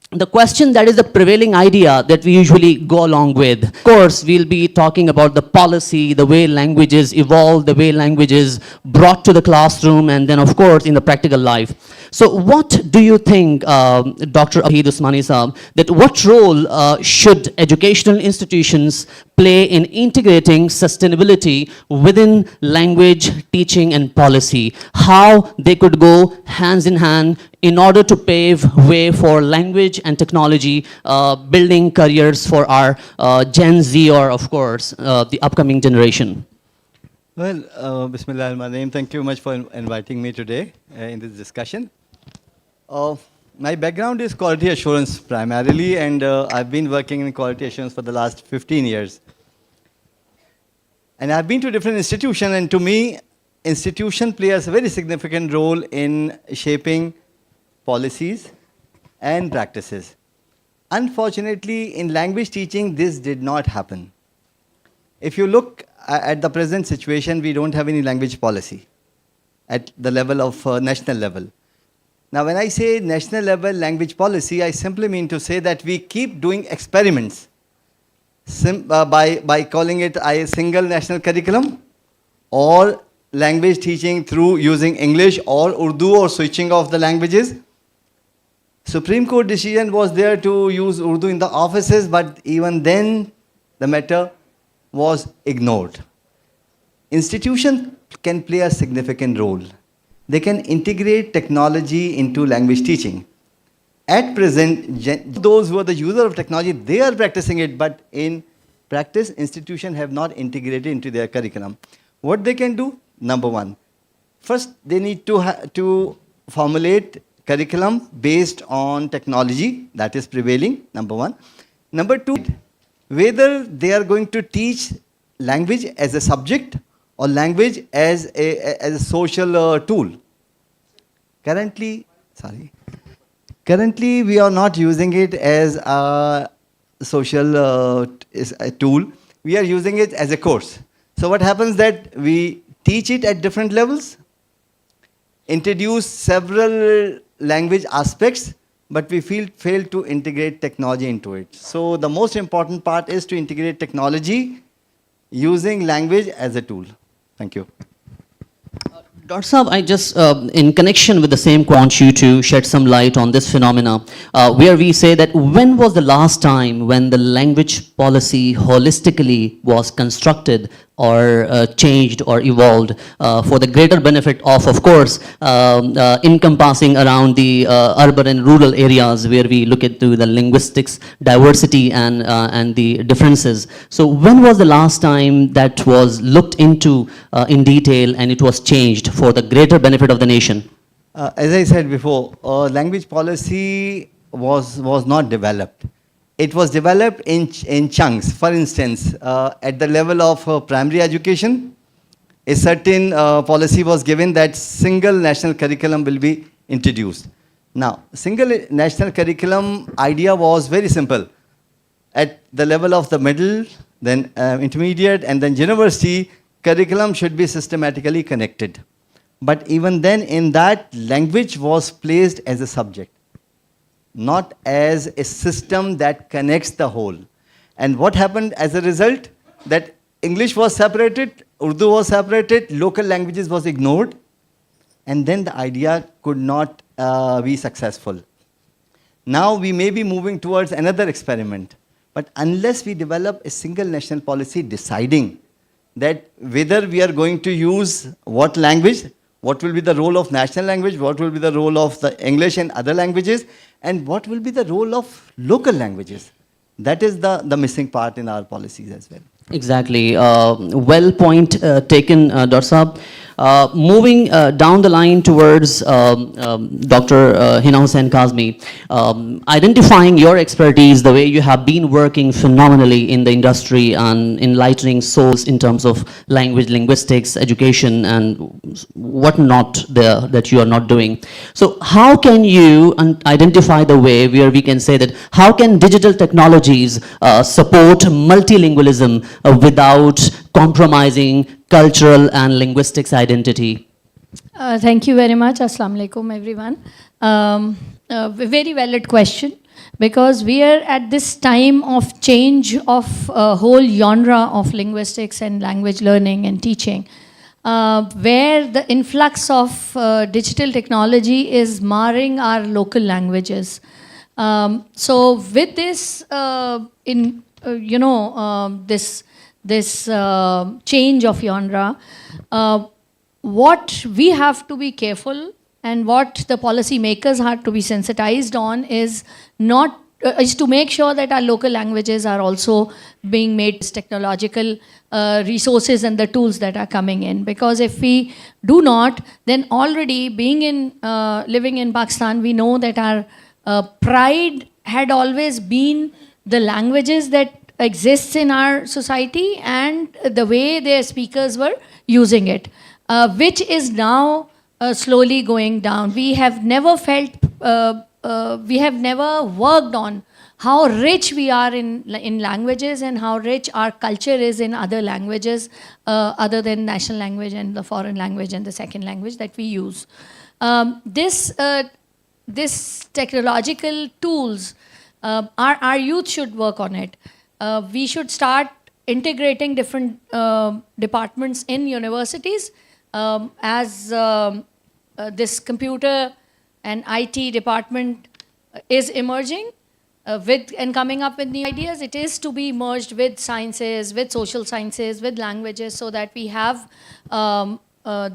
The question that is the prevailing idea that we usually go along with. Of course, we'll be talking about the policy, the way languages evolve, the way languages brought to the classroom, and then of course in the practical life. So what do you think, Dr. Abid Usmani Saab, that what role should educational institutions play in integrating sustainability within language, teaching and policy? How they could go hands in hand in order to pave way for language and technology, building careers for our Gen Z or, of course, the upcoming generation? Well, Bismillah al-Rahman. Thank you much for inviting me today in this discussion. My background is quality assurance primarily, and I've been working in quality assurance for the last 15 years. And I've been to different institutions, and to me, institution plays a very significant role in shaping policies and practices. Unfortunately, in language teaching, this did not happen. If you look at the present situation, we don't have any language policy at the level of national level. Now, when I say national level language policy, I simply mean to say that we keep doing experiments by calling it a single national curriculum, or language teaching through using English or Urdu, or switching of the languages. Supreme Court decision was there to use Urdu in the offices, but even then the matter was ignored. Institutions can play a significant role. They can integrate technology into language teaching. At present, those who are the user of technology, they are practicing it, but in practice, institutions have not integrated into their curriculum. What they can do? Number one, first they need to formulate curriculum based on technology that is prevailing, number one. Number two, whether they are going to teach language as a subject or language as a social tool. Currently, we are not using it as a social tool. We are using it as a course. So what happens that we teach it at different levels, introduce several language aspects, but we fail to integrate technology into it. So the most important part is to integrate technology using language as a tool. Thank you. Dr. Saab, I just, in connection with the same, want you to shed some light on this phenomena, where we say that when was the last time when the language policy holistically was constructed or changed or evolved for the greater benefit of course, encompassing around the urban and rural areas where we look at the linguistics, diversity and the differences. So when was the last time that was looked into in detail and it was changed for the greater benefit of the nation? As I said before, language policy was not developed. It was developed in chunks. For instance, at the level of primary education, a certain policy was given that single national curriculum will be introduced. Now, single national curriculum idea was very simple. At the level of the middle, then intermediate, and then university, curriculum should be systematically connected. But even then, in that, language was placed as a subject, not as a system that connects the whole. And what happened as a result? That English was separated, Urdu was separated, local languages was ignored, and then the idea could not be successful. Now we may be moving towards another experiment, but unless we develop a single national policy deciding that whether we are going to use what language, what will be the role of national language, what will be the role of the English and other languages, and what will be the role of local languages. That is the missing part in our policies as well. Exactly. Well point taken, Dr. Saab. Moving down the line towards Dr. Hina Hussain Kazmi, identifying your expertise, the way you have been working phenomenally in the industry and enlightening souls in terms of language, linguistics, education, and whatnot there that you are not doing. So how can you identify the way where we can say that how can digital technologies support multilingualism without compromising cultural and linguistics identity? Thank you very much. Assalamu alaikum, everyone. Very valid question, because we are at this time of change of a whole genre of linguistics and language learning and teaching, where the influx of digital technology is marring our local languages. So with this, this change of genre, what we have to be careful and what the policy makers have to be sensitized on is not is to make sure that our local languages are also being made technological resources and the tools that are coming in. Because if we do not, then already being in living in Pakistan, we know that our pride had always been the languages that exists in our society and the way their speakers were using it, which is now slowly going down. We have never felt, we have never worked on how rich we are in languages and how rich our culture is in other languages other than national language and the foreign language and the second language that we use. This technological tools, our youth should work on it. We should start integrating different departments in universities as this computer and IT department is emerging with and coming up with new ideas. It is to be merged with sciences, with social sciences, with languages, so that we have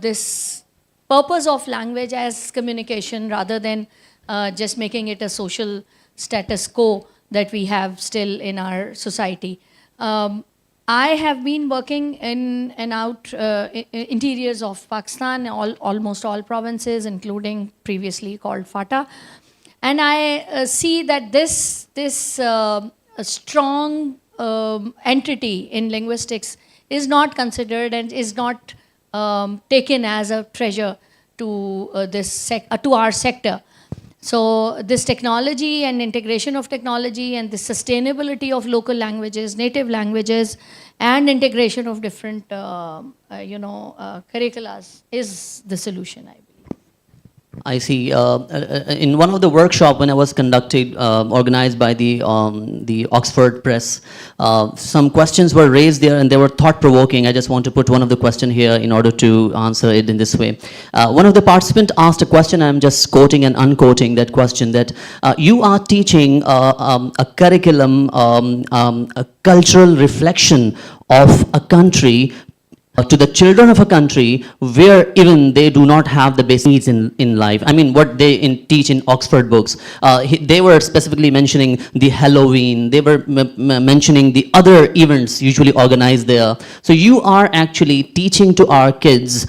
this purpose of language as communication rather than just making it a social status quo that we have still in our society. I have been working in and out interiors of Pakistan, almost all provinces, including previously called FATA. And I see that this strong entity in linguistics is not considered and is not taken as a treasure to to our sector. So this technology and integration of technology and the sustainability of local languages, native languages, and integration of different, curriculums is the solution, I believe. I see. In one of the workshop when I was conducted, organized by the Oxford Press, some questions were raised there and they were thought-provoking. I just want to put one of the question here in order to answer it in this way. One of the participants asked a question. I'm just quoting and unquoting that question. That you are teaching a curriculum, a cultural reflection of a country to the children of a country where even they do not have the basic needs in life. I mean, what they teach in Oxford books. They were specifically mentioning the Halloween. They were mentioning the other events usually organized there. So you are actually teaching to our kids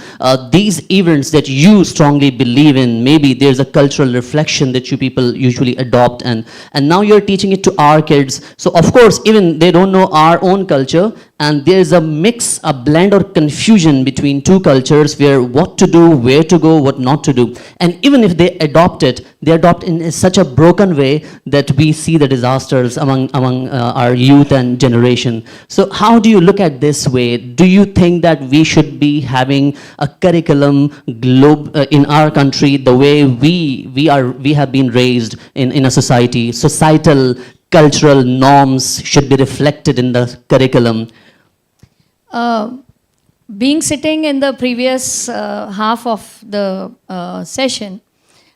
these events that you strongly believe in. Maybe there's a cultural reflection that you people usually adopt, and now you're teaching it to our kids. So of course, even they don't know our own culture, and there's a mix, a blend or confusion between two cultures where what to do, where to go, what not to do. And even if they adopt it, they adopt in such a broken way that we see the disasters among our youth and generation. So how do you look at this way? Do you think that we should be having a curriculum in our country the way we have been raised in a society? Societal, cultural norms should be reflected in the curriculum. Being sitting in the previous half of the session,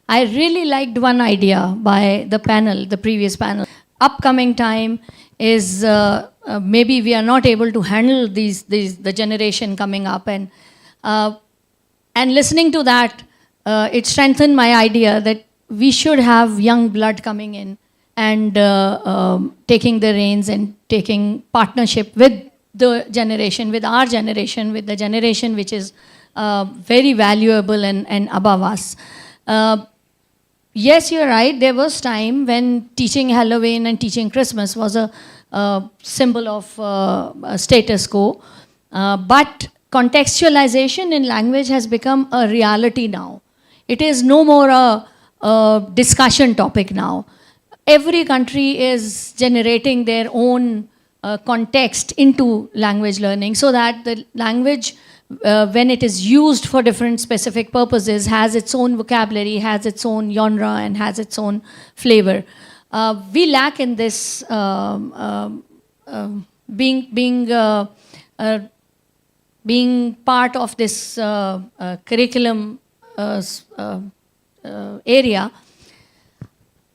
I really liked one idea by the panel, the previous panel. Upcoming time is maybe we are not able to handle the generation coming up, and listening to that, it strengthened my idea that we should have young blood coming in and taking the reins and taking partnership with the generation, with our generation, with the generation which is very valuable and above us. Yes, you're right. There was time when teaching Halloween and teaching Christmas was a symbol of status quo. But contextualization in language has become a reality now. It is no more a discussion topic now. Every country is generating their own context into language learning, so that the language when it is used for different specific purposes, has its own vocabulary, has its own genre, and has its own flavor. We lack in this being part of this curriculum area.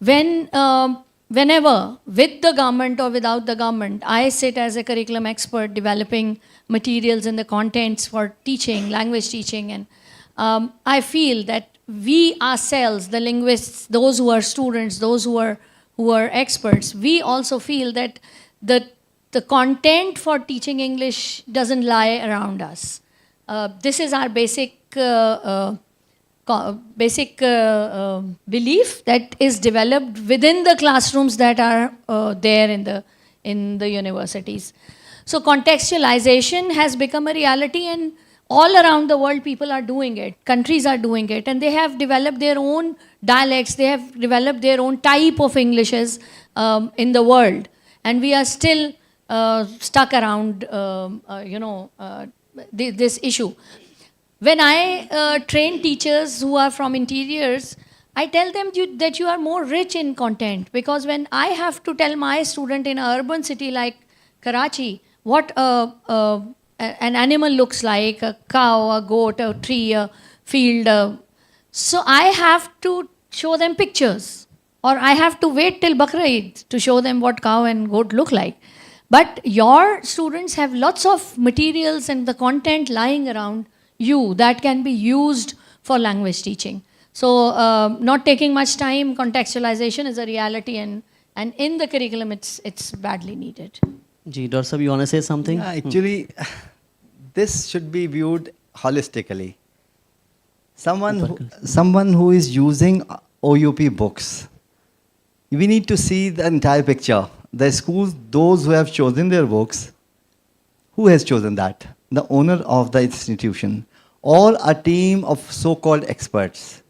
Whenever, with the government or without the government, I sit as a curriculum expert developing materials and the contents for teaching, language teaching, and I feel that we ourselves, the linguists, those who are students, those who are experts, we also feel that the content for teaching English doesn't lie around us. This is our basic belief that is developed within the classrooms that are there in the universities. So contextualization has become a reality, and all around the world people are doing it, countries are doing it, and they have developed their own dialects, they have developed their own type of Englishes in the world, and we are still stuck around this issue. When I train teachers who are from interiors, I tell them that you are more rich in content, because when I have to tell my student in an urban city like Karachi what an animal looks like, a cow, a goat, a tree, a field, so I have to show them pictures, or I have to wait till Bakra Eid to show them what cow and goat look like. But your students have lots of materials and the content lying around you that can be used for language teaching. So not taking much time, contextualization is a reality, and in the curriculum it's badly needed. Ji, Dr. Sahab, you want to say something? Yeah, actually, this should be viewed holistically. Someone who is using OUP books, we need to see the entire picture. The schools, those who have chosen their books, who has chosen that? The owner of the institution, or a team of so-called experts.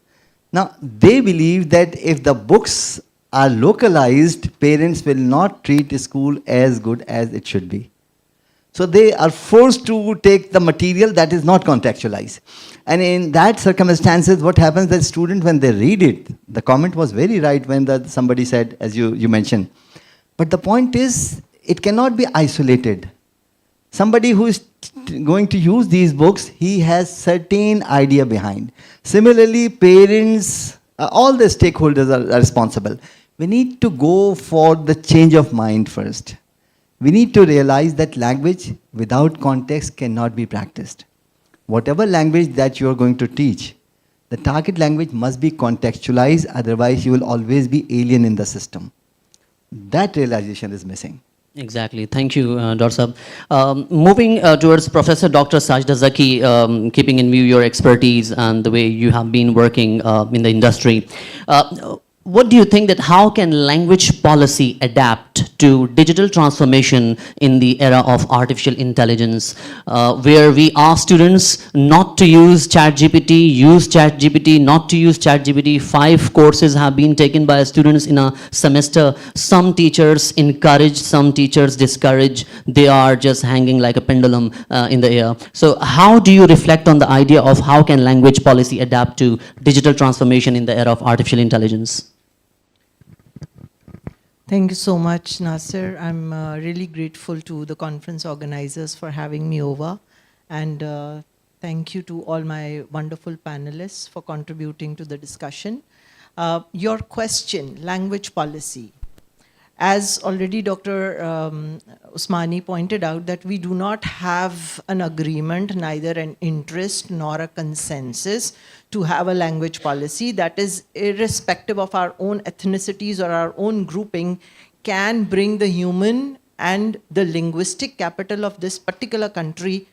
Now, they believe that if the books are localized, parents will not treat school as good as it should be. So they are forced to take the material that is not contextualized. And in that circumstances, what happens, the student, when they read it, the comment was very right when somebody said, as you mentioned. But the point is, it cannot be isolated. Somebody who is going to use these books, he has certain idea behind. Similarly, parents, all the stakeholders are responsible. We need to go for the change of mind first. We need to realize that language without context cannot be practiced. Whatever language that you are going to teach, the target language must be contextualized, otherwise you will always be alien in the system. That realization is missing. Exactly. Thank you, Dr. Sahab. Moving towards Professor Dr. Sajda Zaki, keeping in view your expertise and the way you have been working in the industry, what do you think that how can language policy adapt to digital transformation in the era of artificial intelligence, where we ask students not to use ChatGPT, use ChatGPT, not to use ChatGPT? 5 courses have been taken by students in a semester. Some teachers encourage, some teachers discourage. They are just hanging like a pendulum in the air. So how do you reflect on the idea of how can language policy adapt to digital transformation in the era of artificial intelligence? Thank you so much, Nasir. I'm really grateful to the conference organizers for having me over. And thank you to all my wonderful panelists for contributing to the discussion. Your question, language policy. As already Dr. Usmani pointed out, that we do not have an agreement, neither an interest nor a consensus to have a language policy that is irrespective of our own ethnicities or our own grouping, can bring the human and the linguistic capital of this particular country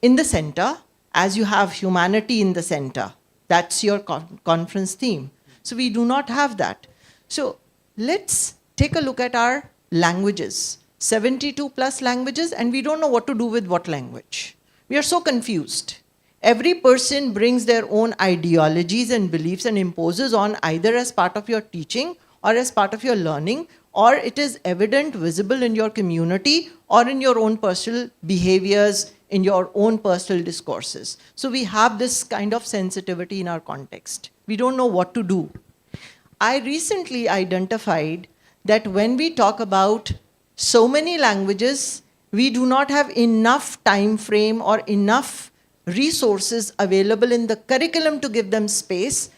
in the center, as you have humanity in the center. That's your conference theme. So we do not have that. So let's take a look at our languages, 72 plus languages, and we don't know what to do with what language. We are so confused. Every person brings their own ideologies and beliefs and imposes on either as part of your teaching or as part of your learning, or it is evident, visible in your community or in your own personal behaviors, in your own personal discourses. So we have this kind of sensitivity in our context. We don't know what to do. I recently identified that when we talk about so many languages, we do not have enough time frame or enough resources available in the curriculum to give them space.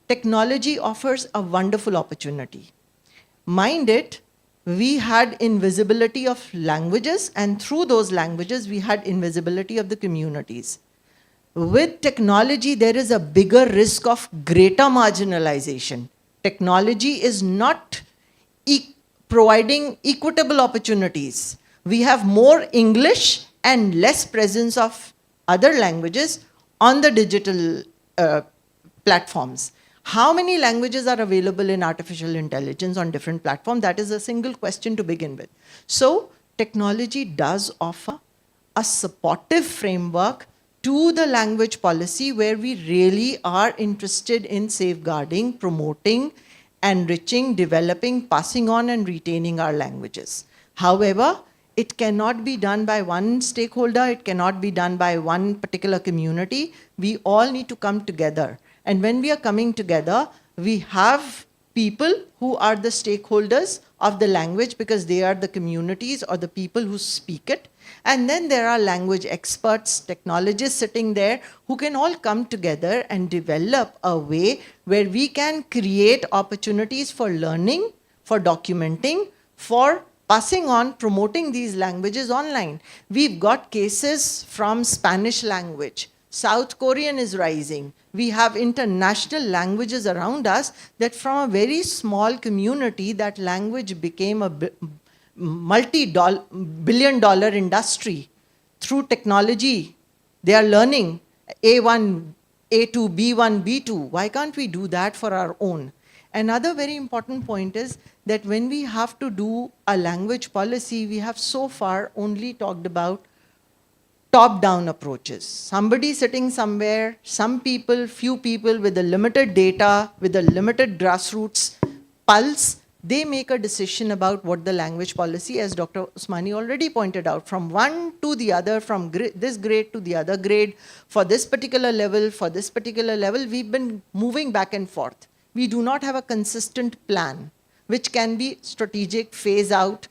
Technology offers a wonderful opportunity. Mind it, we had invisibility of languages, and through those languages, we had invisibility of the communities. With technology, there is a bigger risk of greater marginalization. Technology is not providing equitable opportunities. We have more English and less presence of other languages on the digital platforms. How many languages are available in artificial intelligence on different platforms? That is a single question to begin with. So technology does offer a supportive framework to the language policy where we really are interested in safeguarding, promoting, enriching, developing, passing on, and retaining our languages. However, it cannot be done by one stakeholder. It cannot be done by one particular community. We all need to come together. And when we are coming together, we have people who are the stakeholders of the language because they are the communities or the people who speak it. And then there are language experts, technologists sitting there who can all come together and develop a way where we can create opportunities for learning, for documenting, for passing on, promoting these languages online. We've got cases from Spanish language. South Korean is rising. We have international languages around us that from a very small community, that language became a multi-billion-dollar industry. Through technology, they are learning A1, A2, B1, B2. Why can't we do that for our own? Another very important point is that when we have to do a language policy, we have so far only talked about top-down approaches. Somebody sitting somewhere, some people, few people with a limited data, with a limited grassroots pulse, they make a decision about what the language policy, as Dr. Usmani already pointed out, from one to the other, from this grade to the other grade, for this particular level, we've been moving back and forth. We do not have a consistent plan, which can be strategic, phase out,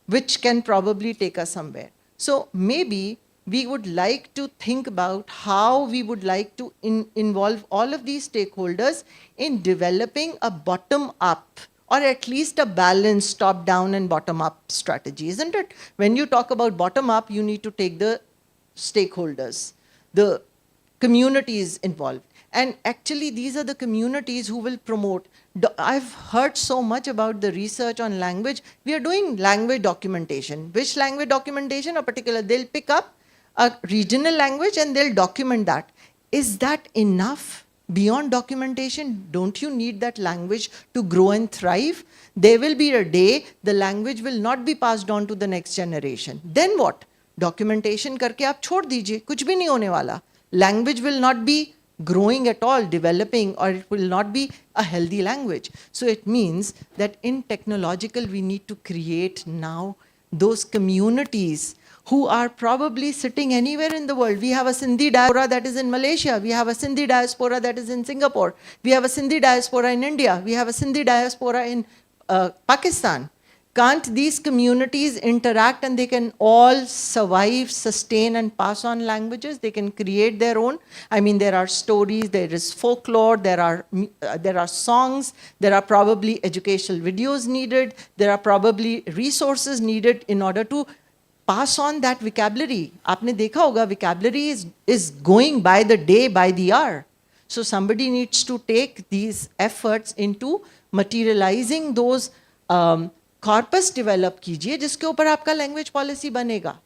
which can probably take us somewhere. So maybe we would like to think about how we would like to involve all of these stakeholders in developing a bottom-up or at least a balanced top-down and bottom-up strategy, isn't it? When you talk about bottom-up, you need to take the stakeholders, the communities involved. And actually, these are the communities who will promote. I've heard so much about the research on language. We are doing language documentation. Which language documentation? A particular, they'll pick up a regional language and they'll document that. Is that enough? Beyond documentation, don't you need that language to grow and thrive? There will be a day the language will not be passed on to the next generation. Then what? Documentation करके आप छोड़ दीजिए, कुछ भी नहीं होने वाला. Language will not be growing at all, developing, or it will not be a healthy language. So it means that in technological, we need to create now those communities who are probably sitting anywhere in the world. We have a Sindhi diaspora that is in Malaysia. We have a Sindhi diaspora that is in Singapore. We have a Sindhi diaspora in India. We have a Sindhi diaspora in Pakistan. Can't these communities interact and they can all survive, sustain, and pass on languages? They can create their own. I mean, there are stories, there is folklore, there are songs, there are probably educational videos needed, there are probably resources needed in order to pass on that vocabulary. आपने देखा होगा, vocabulary is going by the day, by the hour. So somebody needs to take these efforts into materializing those corpus develop कीजिए जिसके ऊपर आपका language policy बनेगा.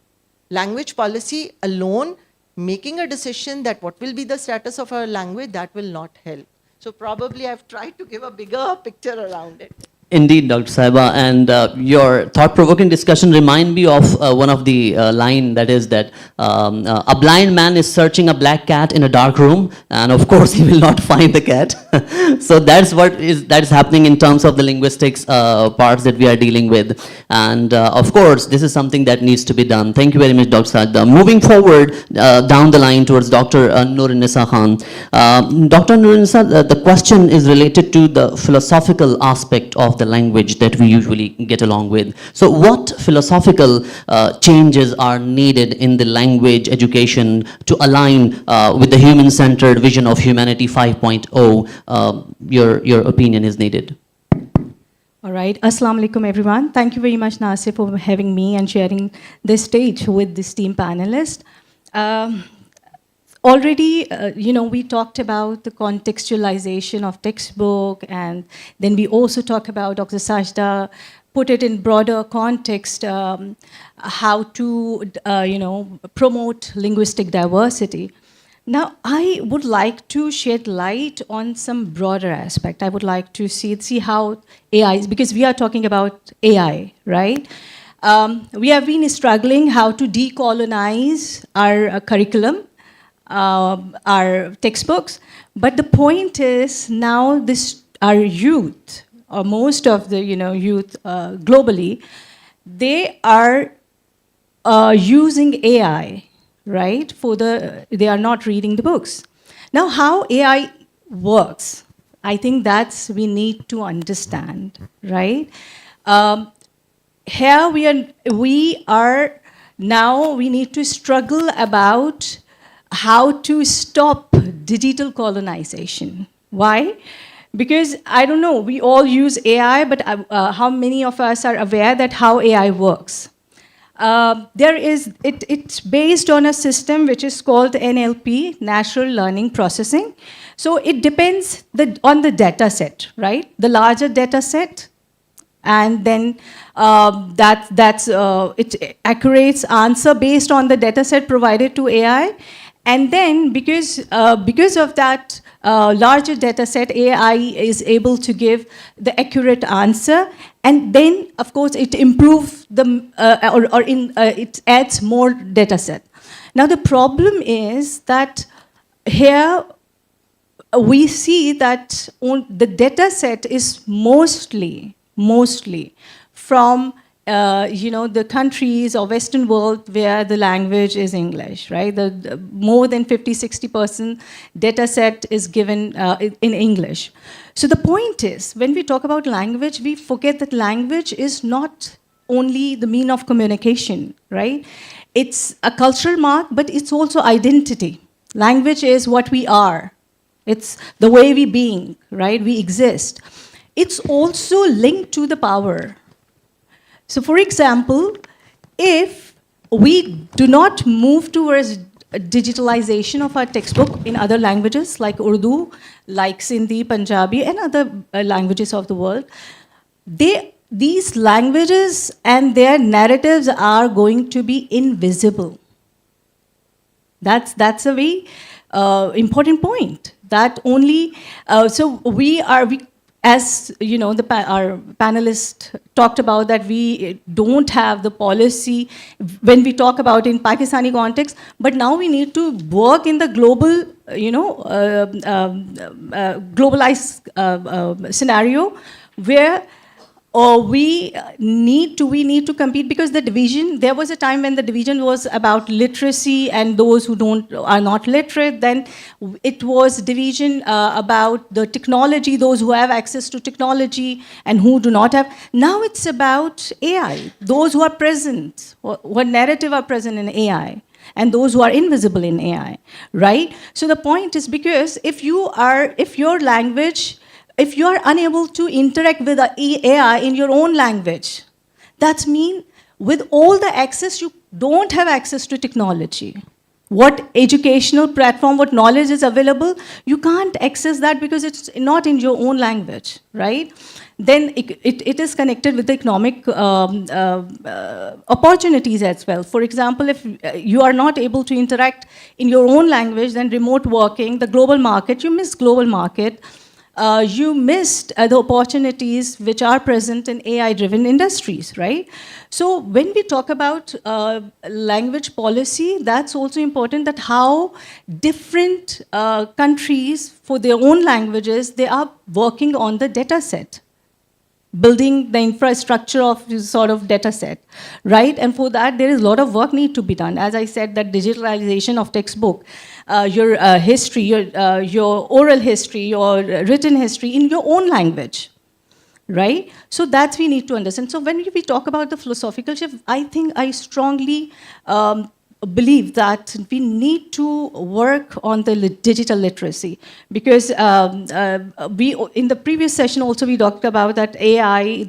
Language policy alone making a decision that what will be the status of our language, that will not help. So probably I've tried to give a bigger picture around it. Indeed, Dr. Saiba, and your thought-provoking discussion remind me of one of the line that is that a blind man is searching a black cat in a dark room, and of course he will not find the cat. So that's that is happening in terms of the linguistics parts that we are dealing with, and of course this is something that needs to be done. Thank you very much, Dr. Sajda. Moving forward down the line towards Dr. Nurunisa Khan. Dr. Nurunisa, the question is related to the philosophical aspect of the language that we usually get along with. So what philosophical changes are needed in the language education to align with the human-centered vision of Humanity 5.0? Your opinion is needed. All right. Assalamu alaikum, everyone. Thank you very much, Nasir, for having me and sharing this stage with this team panelist. Already, we talked about the contextualization of textbook, and then we also talk about, Dr. Sajda put it in broader context, how to, promote linguistic diversity. Now, I would like to shed light on some broader aspect. I would like to see how AI is, because we are talking about AI, right? We have been struggling how to decolonize our curriculum, our textbooks, but the point is now our youth, or most of the youth globally, they are using AI, right? They are not reading the books. Now, how AI works, I think we need to understand, right? Here we need to struggle about how to stop digital colonization. Why? Because I don't know, we all use AI, but how many of us are aware that how AI works? It's based on a system which is called NLP, Natural Learning Processing. So it depends on the data set, right? The larger data set, and then it accurates answer based on the data set provided to AI. And then because of that larger data set, AI is able to give the accurate answer. And then, of course, it improves it adds more data set. Now, the problem is that here we see that the data set is mostly from the countries or Western world where the language is English, right? The more than 50-60% data set is given in English. So the point is, when we talk about language, we forget that language is not only the mean of communication, right? It's a cultural mark, but it's also identity. Language is what we are. It's the way we being, right? We exist. It's also linked to the power. So, for example, if we do not move towards digitalization of our textbook in other languages like Urdu, like Sindhi, Punjabi, and other languages of the world, these languages and their narratives are going to be invisible. That's a very important point. That only as our panelists talked about, that we don't have the policy when we talk about in Pakistani context, but now we need to work in the global, globalized scenario where we need to compete, because there was a time when the division was about literacy and those who are not literate. Then it was division about the technology, those who have access to technology and who do not have. Now it's about AI, those who are present, what narrative are present in AI, and those who are invisible in AI, right? So the point is, because if you are unable to interact with the AI in your own language, that means with all the access, you don't have access to technology. What educational platform, what knowledge is available, you can't access that because it's not in your own language, right? Then it is connected with the economic opportunities as well. For example, if you are not able to interact in your own language, then remote working, the global market, you miss global market. you missed the opportunities which are present in AI-driven industries, right? So when we talk about language policy, that's also important, that how different countries, for their own languages, they are working on the data set, building the infrastructure of this sort of data set, right? And for that, there is a lot of work need to be done. As I said, that digitalization of textbook, your history, your oral history, your written history in your own language, right? So that we need to understand. So when we talk about the philosophical shift, I think I strongly believe that we need to work on the digital literacy, because we in the previous session also we talked about that AI,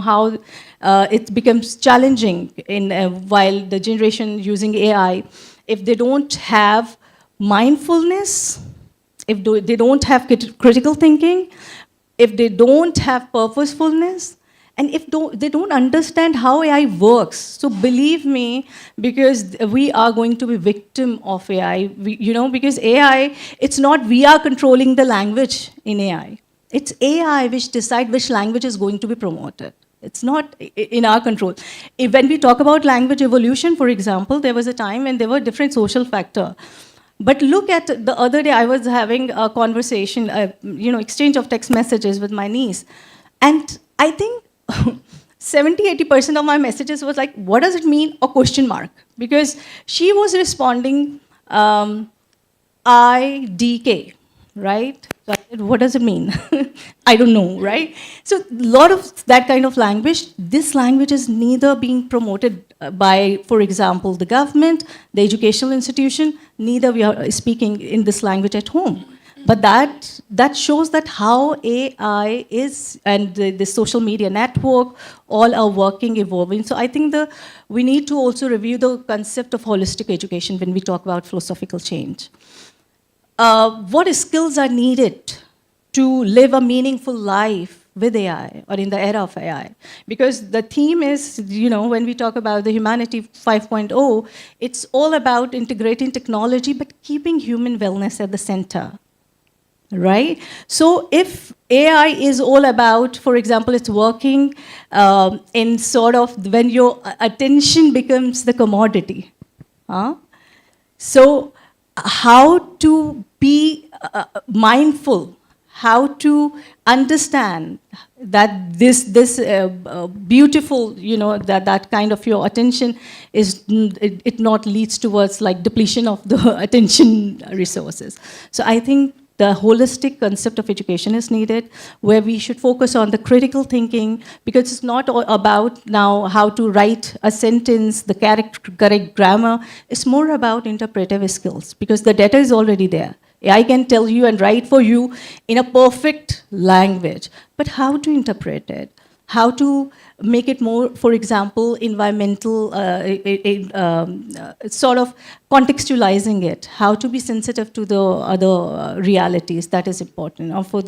how it becomes challenging in while the generation using AI, if they don't have mindfulness, if they don't have critical thinking, if they don't have purposefulness, and if they don't understand how AI works. So believe me, because we are going to be victim of AI, because AI, it's not we are controlling the language in AI. It's AI which decide which language is going to be promoted. It's not in our control. When we talk about language evolution, for example, there was a time when there were different social factors. But look at the other day, I was having a conversation, exchange of text messages with my niece. And I think 70-80% of my messages was like, what does it mean? A question mark. Because she was responding IDK, right? So I said, what does it mean? I don't know, right? So a lot of that kind of language, this language is neither being promoted by, for example, the government, the educational institution, neither we are speaking in this language at home. But that shows that how AI is, and the social media network, all are working, evolving. So I think we need to also review the concept of holistic education when we talk about philosophical change. What skills are needed to live a meaningful life with AI or in the era of AI? Because the theme is, when we talk about the Humanity 5.0, it's all about integrating technology but keeping human wellness at the center. Right? So if AI is all about, for example, it's working in sort of when your attention becomes the commodity. So how to be mindful, how to understand that this beautiful, that kind of your attention is, it not leads towards like depletion of the attention resources. So I think the holistic concept of education is needed, where we should focus on the critical thinking, because it's not all about now how to write a sentence, the correct grammar. It's more about interpretive skills, because the data is already there. AI can tell you and write for you in a perfect language, but how to interpret it? How to make it more, for example, environmental, sort of contextualizing it, how to be sensitive to the other realities, that is important. And for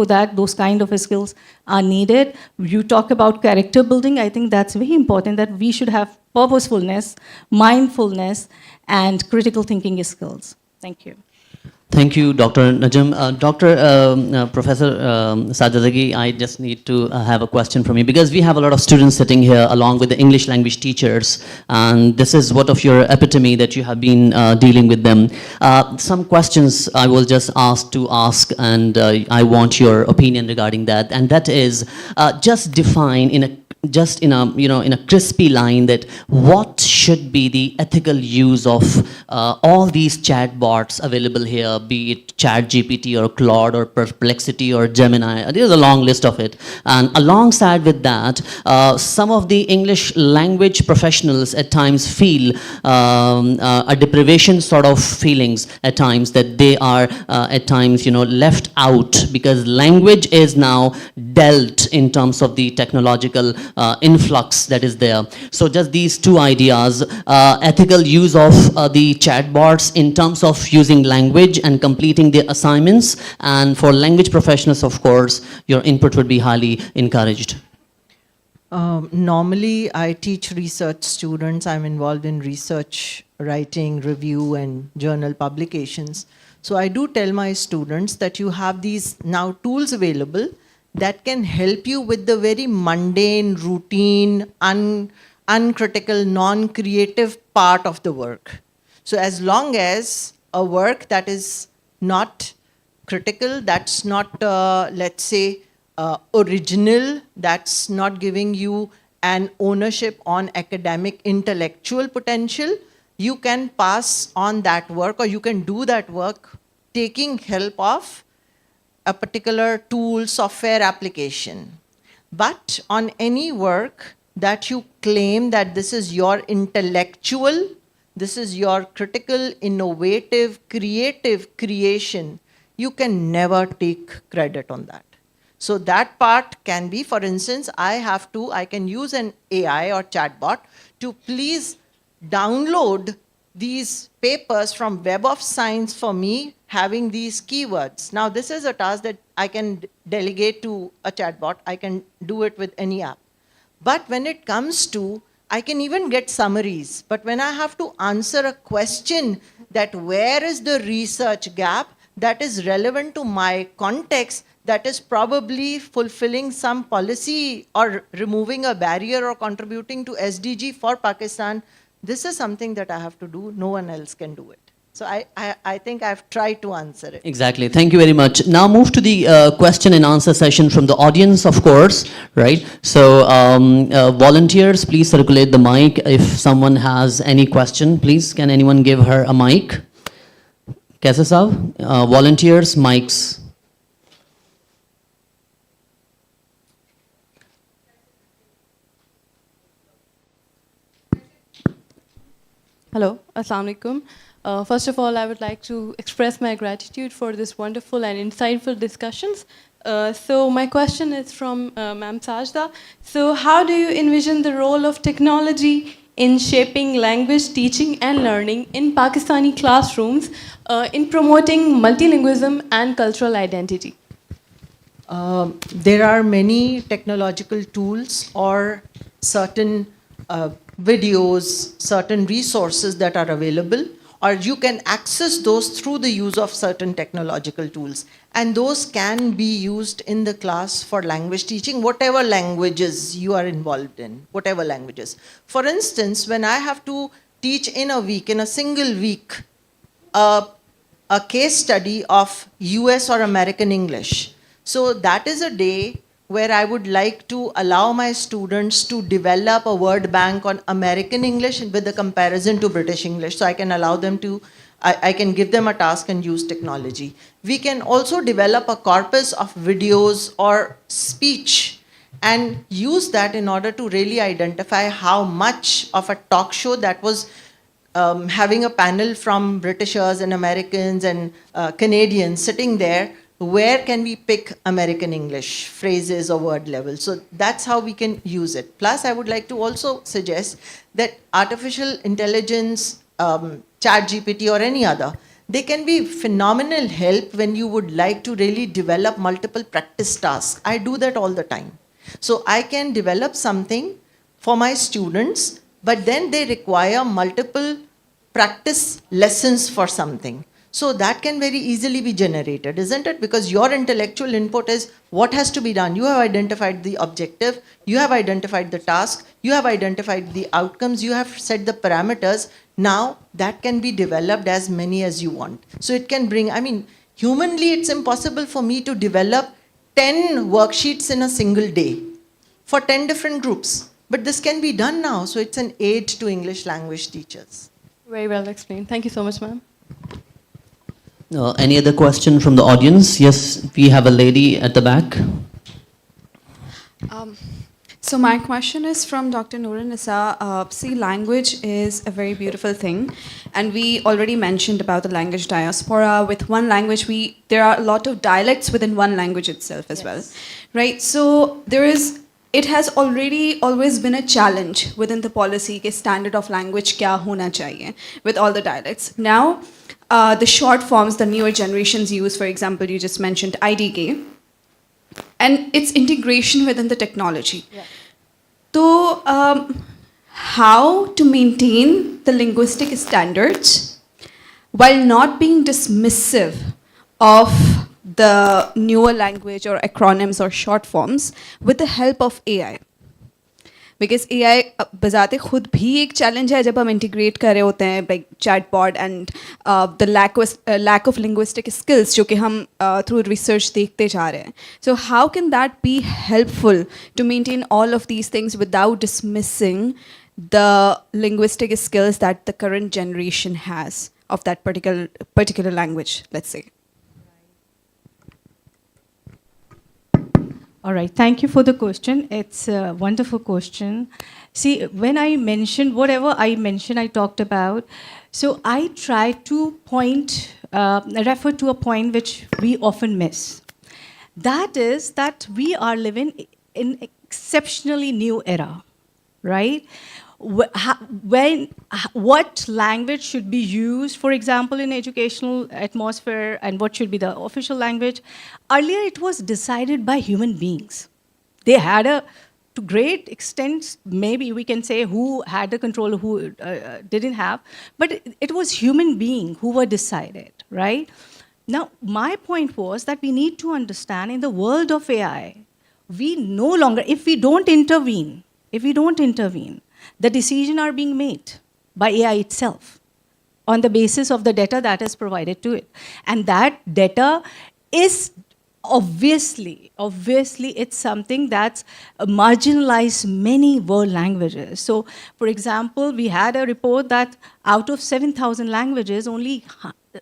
that, those kind of skills are needed. You talk about character building, I think that's very important, that we should have purposefulness, mindfulness, and critical thinking skills. Thank you. Thank you, Dr. Najam. Professor Sajadagi, I just need to have a question from you, because we have a lot of students sitting here along with the English language teachers, and this is what of your epitome that you have been dealing with them. Some questions I will just ask, and I want your opinion regarding that, and that is just define in a crispy line that what should be the ethical use of all these chatbots available here, be it ChatGPT or Claude or Perplexity or Gemini. There's a long list of it. And alongside with that, some of the English language professionals at times feel a deprivation sort of feelings at times, that they are at times left out, because language is now dealt in terms of the technological influx that is there. So just these two ideas, ethical use of the chatbots in terms of using language and completing the assignments, and for language professionals, of course, your input would be highly encouraged. Normally, I teach research students. I'm involved in research, writing, review, and journal publications. So I do tell my students that you have these now tools available that can help you with the very mundane, routine, uncritical, non-creative part of the work. So as long as a work that is not critical, that's not, let's say, original, that's not giving you an ownership on academic intellectual potential, you can pass on that work, or you can do that work taking help of a particular tool, software application. But on any work that you claim that this is your intellectual, this is your critical, innovative, creative creation, you can never take credit on that. So that part can be, for instance, I can use an AI or chatbot to please download these papers from Web of Science for me having these keywords. Now this is a task that I can delegate to a chatbot. I can do it with any app. But when it comes to, I can even get summaries. But when I have to answer a question that where is the research gap that is relevant to my context, that is probably fulfilling some policy or removing a barrier or contributing to SDG for Pakistan, this is something that I have to do. No one else can do it. So I think I've tried to answer it. Exactly. Thank you very much. Now move to the question and answer session from the audience, of course, right? So volunteers, please circulate the mic. If someone has any question, please, can anyone give her a mic? Kaisa Saab? Volunteers, mics. Hello, Assalamu alaikum. First of all, I would like to express my gratitude for this wonderful and insightful discussions. So my question is from Ma'am Sajda. So how do you envision the role of technology in shaping language teaching and learning in Pakistani classrooms in promoting multilingualism and cultural identity? There are many technological tools or certain videos, certain resources that are available, or you can access those through the use of certain technological tools. And those can be used in the class for language teaching, whatever languages you are involved in, whatever languages. For instance, when I have to teach in a week, in a single week, a case study of US or American English. So that is a day where I would like to allow my students to develop a word bank on American English with a comparison to British English. So I can allow them to, I can give them a task and use technology. We can also develop a corpus of videos or speech and use that in order to really identify how much of a talk show that was having a panel from Britishers and Americans and Canadians sitting there. Where can we pick American English phrases or word level? So that's how we can use it. Plus, I would like to also suggest that artificial intelligence, ChatGPT or any other, they can be phenomenal help when you would like to really develop multiple practice tasks. I do that all the time. So I can develop something for my students, but then they require multiple practice lessons for something. So that can very easily be generated, isn't it? Because your intellectual input is what has to be done. You have identified the objective, you have identified the task, you have identified the outcomes, you have set the parameters. Now that can be developed as many as you want. So it can bring, I mean, humanly it's impossible for me to develop 10 worksheets in a single day for 10 different groups. But this can be done now. So it's an aid to English language teachers. Very well explained. Thank you so much, ma'am. Any other question from the audience? Yes, we have a lady at the back. So my question is from Dr. Noor-Nisa. See, language is a very beautiful thing, and we already mentioned about the language diaspora. With one language, there are a lot of dialects within one language itself as well, right? So it has always been a challenge within the policy के standard of language क्या होना चाहिए with all the dialects. Now, the short forms the newer generations use, for example, you just mentioned IDK, and its integration within the technology. Yeah. So, how to maintain the linguistic standards while not being dismissive of the newer language or acronyms or short forms with the help of AI. Because AI बजाते खुद भी एक challenge है जब हम integrate कर रहे होते हैं like chatbot and the lack of linguistic skills जो कि हम थ्रू रिसर्च देखते जा रहे हैं. So how can that be helpful to maintain all of these things without dismissing the linguistic skills that the current generation has of that particular language, let's say? All right, thank you for the question. It's a wonderful question. See, when I mentioned, whatever I mentioned, I talked about, so I try to refer to a point which we often miss. That is that we are living in exceptionally new era, right? What language should be used, for example, in educational atmosphere, and what should be the official language. Earlier, it was decided by human beings. They had to great extent, maybe we can say who had the control, who didn't have, but it was human beings who were decided, right? Now, my point was that we need to understand in the world of AI, we no longer, if we don't intervene, the decisions are being made by AI itself on the basis of the data that is provided to it. And that data is obviously, it's something that's marginalized many world languages. So, for example, we had a report that out of 7,000 languages, only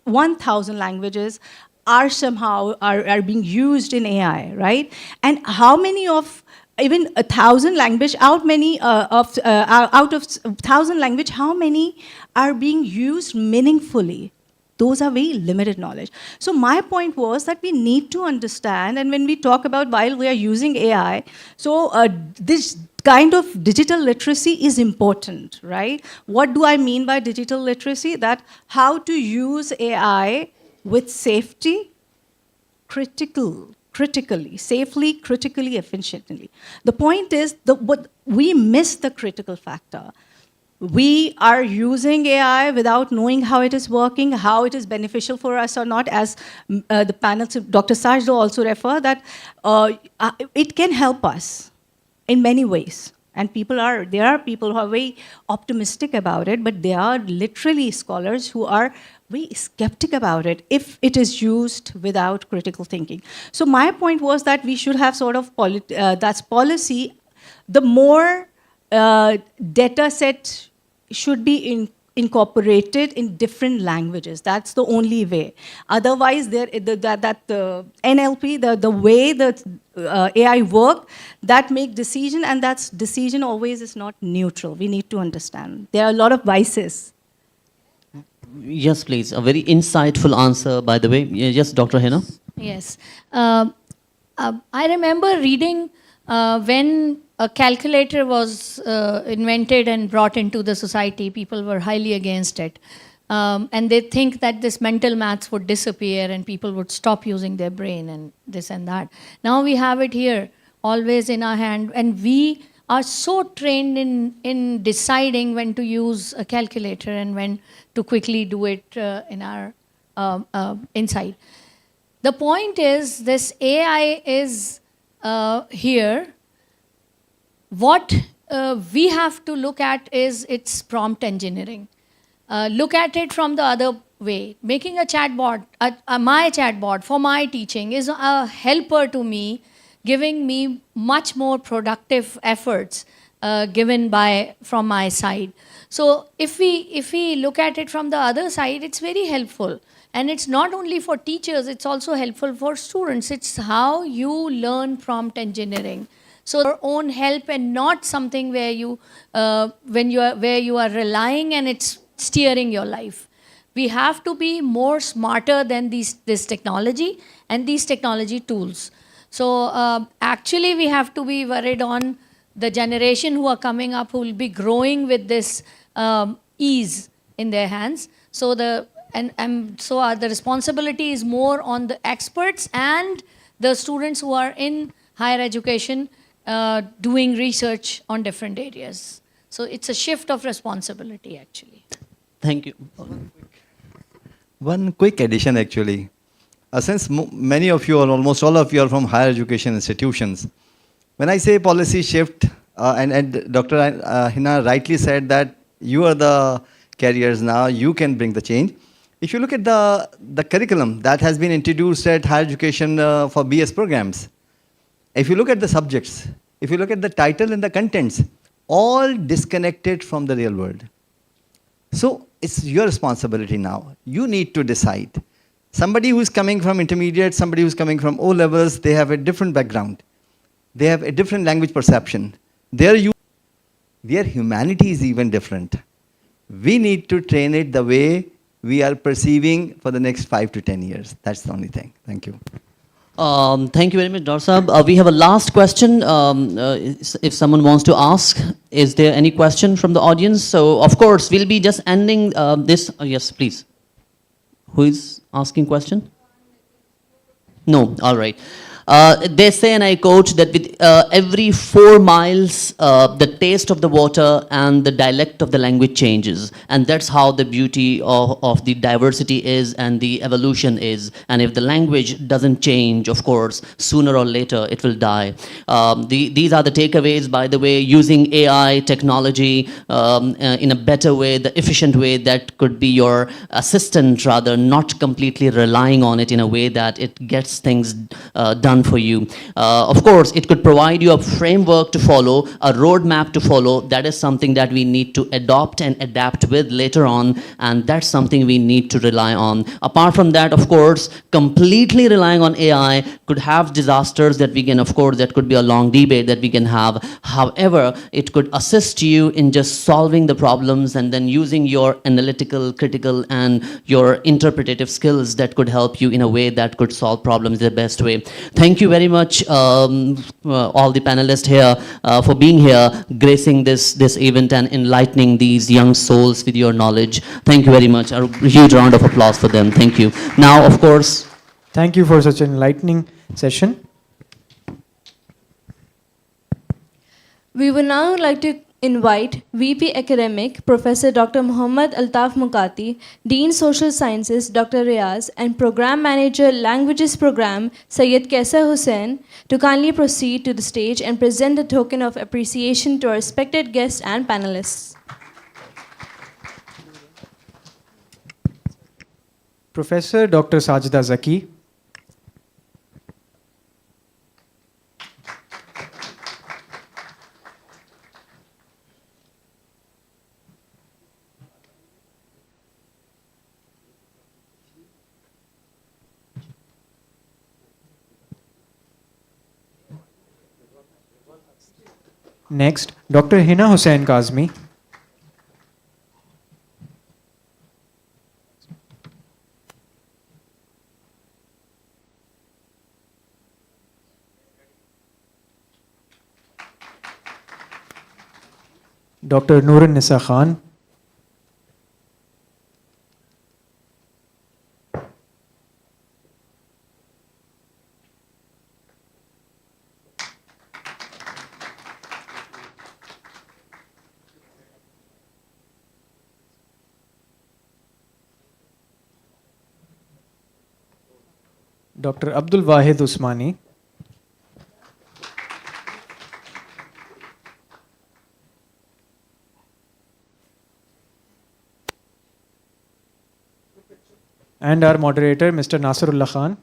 1,000 languages are somehow are being used in AI, right? And how many of even 1,000 language, out of 1,000 language, how many are being used meaningfully? Those are very limited knowledge. So my point was that we need to understand, and when we talk about while we are using AI, so this kind of digital literacy is important, right? What do I mean by digital literacy? That how to use AI with safety, critically, safely, critically, efficiently. The point is, we miss the critical factor. We are using AI without knowing how it is working, how it is beneficial for us or not, as the panel, Dr. Sajdo also referred, that it can help us in many ways. And there are people who are very optimistic about it, but there are literally scholars who are very skeptic about it if it is used without critical thinking. So my point was that we should have sort of that's policy. The more data set should be incorporated in different languages. That's the only way. Otherwise, the NLP, the way that AI work, that make decision, and that decision always is not neutral. We need to understand. There are a lot of biases. Yes, please. A very insightful answer, by the way. Yes, Dr. Hena. Yes. I remember reading when a calculator was invented and brought into the society, people were highly against it. And they think that this mental maths would disappear and people would stop using their brain and this and that. Now we have it here, always in our hand, and we are so trained in deciding when to use a calculator and when to quickly do it in our inside. The point is, this AI is here. What we have to look at is its prompt engineering. Look at it from the other way. Making a chatbot, my chatbot for my teaching is a helper to me, giving me much more productive efforts given from my side. So if we look at it from the other side, it's very helpful. And it's not only for teachers, it's also helpful for students. It's how you learn prompt engineering. So your own help and not something where you are relying and it's steering your life. We have to be more smarter than this technology and these technology tools. So actually we have to be worried on the generation who are coming up, who will be growing with this ease in their hands. So the responsibility is more on the experts and the students who are in higher education doing research on different areas. So it's a shift of responsibility, actually. Thank you. One quick addition actually. Since many of you or almost all of you are from higher education institutions, when I say policy shift, and Dr. Hina rightly said that you are the carriers now, you can bring the change. If you look at the curriculum that has been introduced at higher education for BS programs, if you look at the subjects, if you look at the title and the contents, all disconnected from the real world. So it's your responsibility now. You need to decide. Somebody who's coming from intermediate, somebody who's coming from O levels, they have a different background. They have a different language perception. Their humanity is even different. We need to train it the way we are perceiving for the next 5 to 10 years. That's the only thing. Thank you. Thank you very much, Dr. Saab. We have a last question. If someone wants to ask, is there any question from the audience? So, of course, we'll be just ending this. Yes, please. Who is asking question? No, all right. They say, and I quote, that with every 4 miles, the taste of the water and the dialect of the language changes. And that's how the beauty of the diversity is and the evolution is. And if the language doesn't change, of course, sooner or later, it will die. These are the takeaways, by the way, using AI technology in a better way, the efficient way that could be your assistant, rather, not completely relying on it in a way that it gets things done for you. Of course, it could provide you a framework to follow, a roadmap to follow. That is something that we need to adopt and adapt with later on, and that's something we need to rely on. Apart from that, of course, completely relying on AI could have disasters that we can, of course, that could be a long debate that we can have. However, it could assist you in just solving the problems and then using your analytical, critical, and your interpretative skills that could help you in a way that could solve problems the best way. Thank you very much, all the panelists here, for being here, gracing this event and enlightening these young souls with your knowledge. Thank you very much. A huge round of applause for them. Thank you. Now, of course. Thank you for such an enlightening session. We would now like to invite VP Academic Professor Dr. Muhammad Altaf Mukati, Dean Social Sciences Dr. Riaz, and Program Manager Languages Program Syed Kaisa Hussain to kindly proceed to the stage and present a token of appreciation to our respected guests and panelists. Professor Dr. Sajida Zaki. Next, Dr. Hina Hussain Kazmi. Dr. Noorun Nisa Khan. Dr. Abdul Wahid Usmani. And our moderator, Mr. Nasrullah Khan.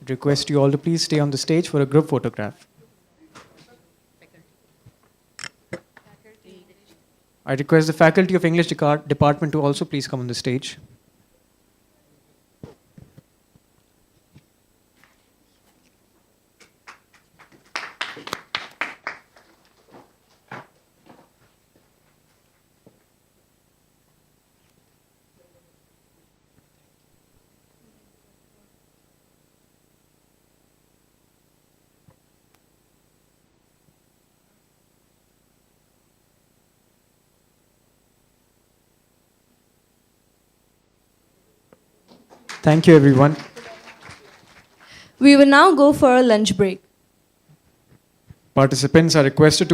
Request you all to please stay on the stage for a group photograph. I request the faculty of English department to also please come on the stage. Thank you, everyone. We will now go for a lunch break. Participants are requested to